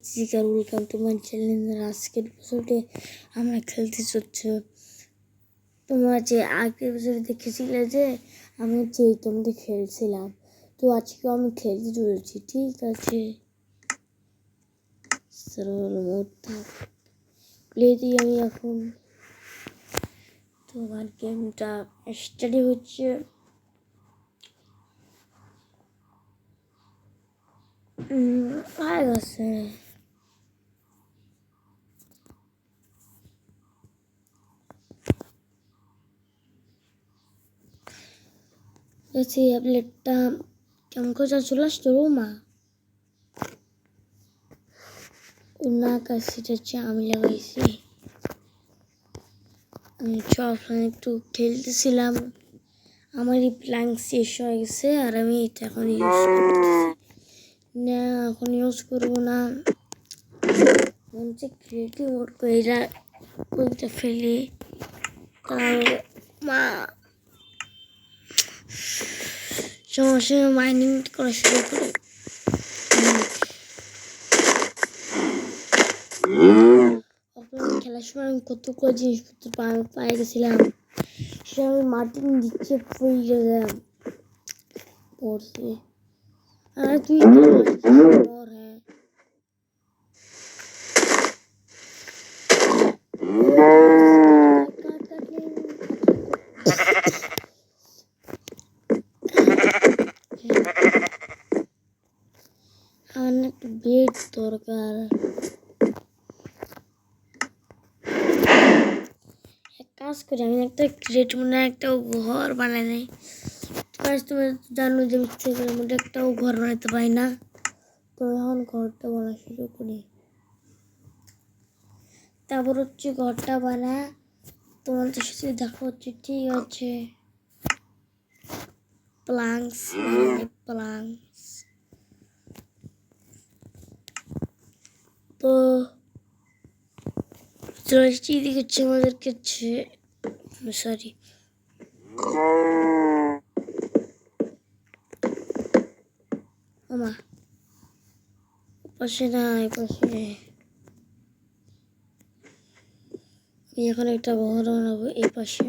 Welcome to my channel. আজকের এপিসোডে আমরা খেলতে চলছি। তোমরা যে আগের এপিসোডে দেখেছিলে যে আমি এই গেমটা খেলছিলাম, তো আজকে আমি খেলতে চলেছি। ঠিক আছে, প্লে দিই আমি এখন। তোমার গেমটা স্টাডি হচ্ছে। আছে Kasi abletta কেমন করে চলে আসতো রুমা না কাশিটা হচ্ছে আমি লাগাইছি। আমি সবসময় একটু খেলতেছিলাম, আমার এই প্ল্যাঙ্ক শেষ হয়ে গেছে আর আমি এটা এখন ইউজ করতেছি না। এখন ইউজ করবো না, মনে ক্রিয়েটিভ মোড করে ওইটা ফেলি। তাহলে মা সমস্যা মাইনিং করা শুরু করি। খেলার সময় আমি কতগুলো জিনিসপত্র পায়ে গেছিলাম, সে আমি মাটির নিচে পড়ে গেলাম পড়ছে। আর তুই পর আমার একটু বেড দরকার। কাজ করি আমি একটা ক্রিয়েট মনে একটা ঘর বানাই নাই। তুমি জানো যে ইচ্ছেগুলোর মধ্যে একটাও ঘর বানাতে পারি না, তো এখন ঘরটা বানা শুরু করি। তারপর হচ্ছে ঘরটা বানা তোমাদের সাথে দেখা হচ্ছে। ঠিক আছে, প্লাঙ্কস প্লাঙ্কস তো চিঠি হচ্ছে আমাদের কাছে। সরি, আমা পাশে না, পাশে এখন একটা ঘর বানাবো এই পাশে।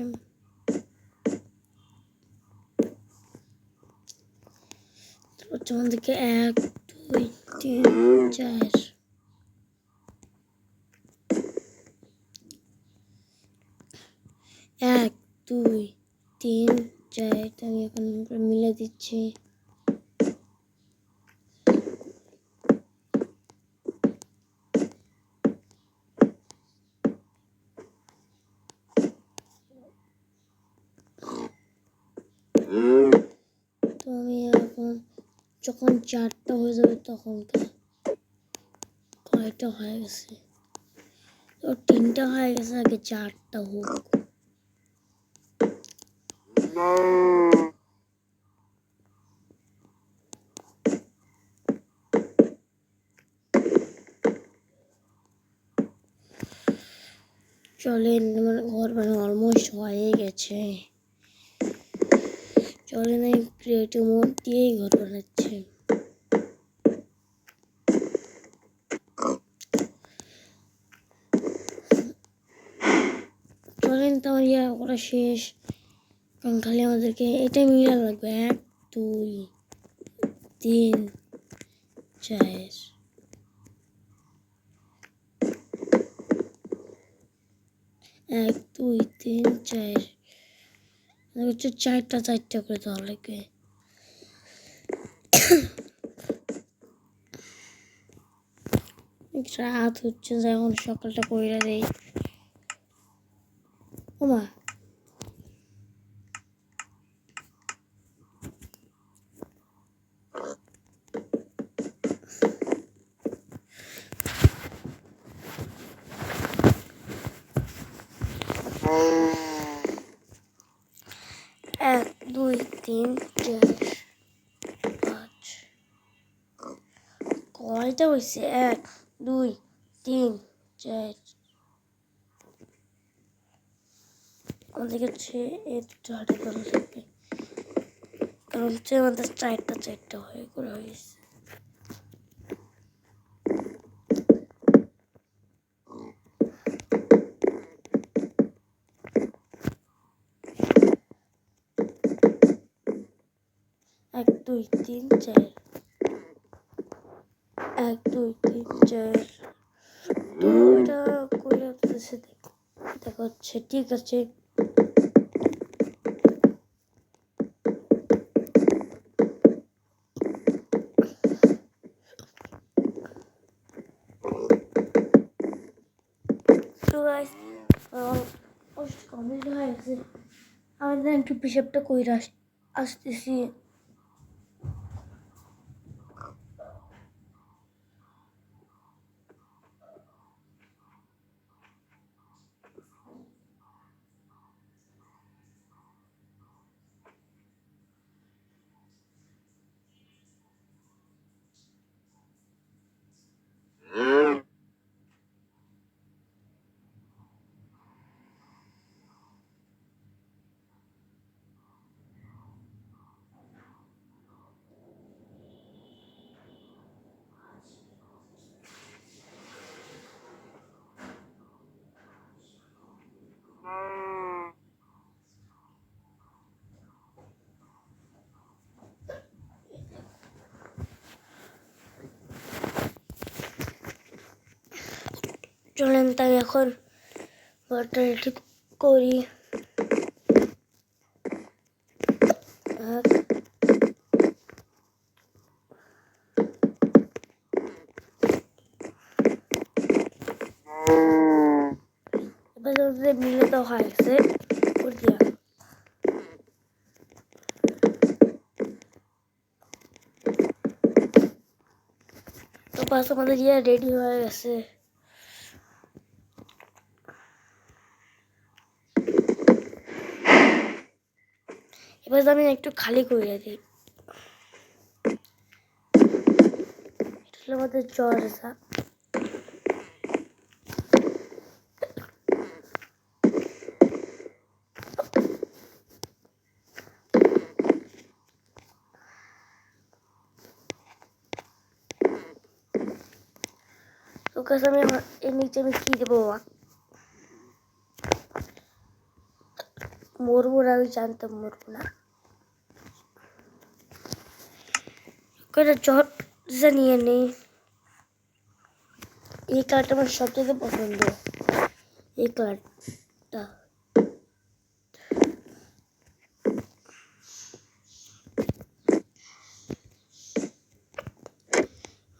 তোমাদেরকে 1 2 3 4 1 2 3 4 আমি এখন মিলে দিচ্ছি। তো আমি এখন যখন 4টা হয়ে যাবে তখন কয়টা হয়ে গেছে, তো 3টা হয়ে গেছে, আগে 4টা হোক। চলেন, আমার ঘর বানানো অলমোস্ট হয়ে গেছে। চলেন, এই ক্রিয়েটিভ মোড দিয়েই ঘর বানাচ্ছে। চলেন, তো আমার ইয়া করা শেষ। কারণ খালি আমাদেরকে এটাই মিলা লাগবে। 1 2 3 4 1 2 3 4 হচ্ছে 4টা করে দেওয়া লাগবে। রাত হচ্ছে, যখন সকালটা কইরা দেই। ওমা এক দুই তিন চার পাঁচ কয়টা হয়েছে? 1 2 3 4 আমাদের কাছে এই দুটো হাতে করা লাগবে, কারণ হচ্ছে আমাদের 4টা হয়ে করে হয়েছে। 2 3 4 1 2 3 4 তো এটা করে আসতেছে দেখা হচ্ছে ঠিক আছে তো গাইস পোস্ট কমপ্লিট হয়ে গেছে আমাদের একটু পিসাবটা কইরা আসতেছি চলেন তাই এখন বটটা রেডি করি এবার মিলে তো হয়ে গেছে করে দিয়া তো বাস আমাদের ইয়ে রেডি হয়ে গেছে এবার আমি একটু খালি করে দিই এটা আমাদের দরজা তো গাছ আমি এর নিচে আমি কি দেবো মরবো না আমি জানতাম মরবো না দরজা নিয়ে নেই এই কালারটা আমার সবচেয়ে পছন্দ এই কালারটা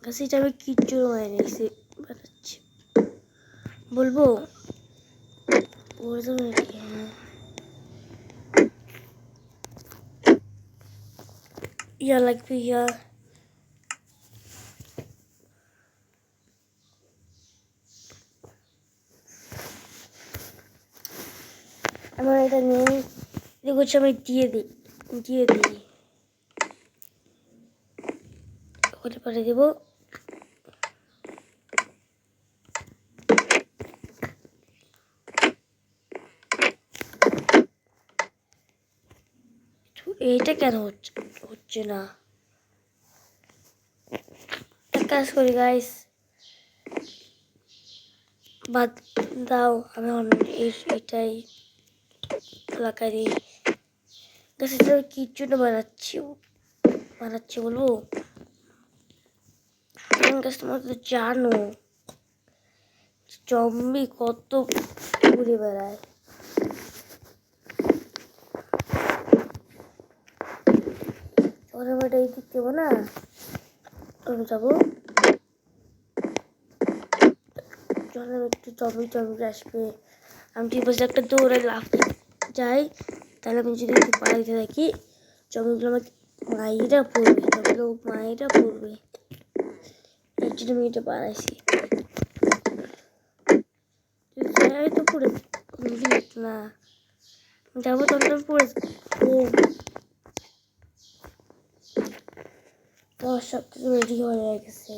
গাছিটা আমি কিচ্ছু বানিয়েছি বানাচ্ছি বলবো বলতে নাকি ইয়া লাগবে ইয়া আমার এটা নেই দেখো আমি দিয়ে দিই ওখানে পরে দেবো এইটা কেন হচ্ছে না এক কাজ করি গাইস বাদ দাও আমি এটাই লাগাই দিই গাছ কিচ্ছু না বানাচ্ছি বলবো গাছ তোমার তো জানো জম্বি কত ঘুরে বেড়ায় আমরা এই দিক দেবো না আমি যাবো যখন একটু জম্বি আসবে আমি ঠিক বসে একটা দৌড়ে লাফ যাই তাহলে আমি যদি একটু পাড়াইতে থাকি জমিগুলো আমাকে মায়েরা পড়বে এর জন্য আমি এটা বাড়াইছি তো পড়ে না যাবো তখন পড়ে তো সব কিছু রেডি হয়ে গেছে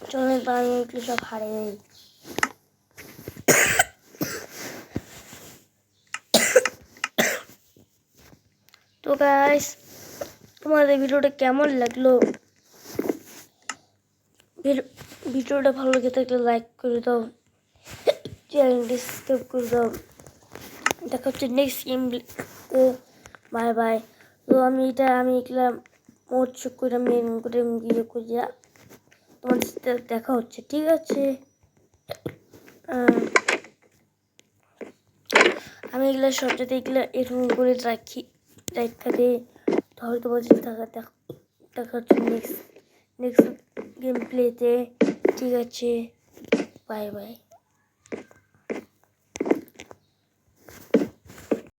চলে আমি একটু সব হারিয়ে তো গাইস তোমাদের ভিডিওটা কেমন লাগলো ভিডিওটা ভালো লেগে থাকলে লাইক করে দাও চ্যানেলটি সাবস্ক্রাইব করে দাও দেখা হচ্ছে নেক্সট গেম বাই বাই তো আমি এগুলা মোট করে মেন করে ইয়ে করিয়া তোমাদের সাথে দেখা হচ্ছে, ঠিক আছে? আমি এগুলো সব যাতে এগুলো এরকম করে রাখা দিই, তাহলে তোমাদের দেখা হচ্ছে নেক্সট গেম প্লেতে, ঠিক আছে? Bye bye.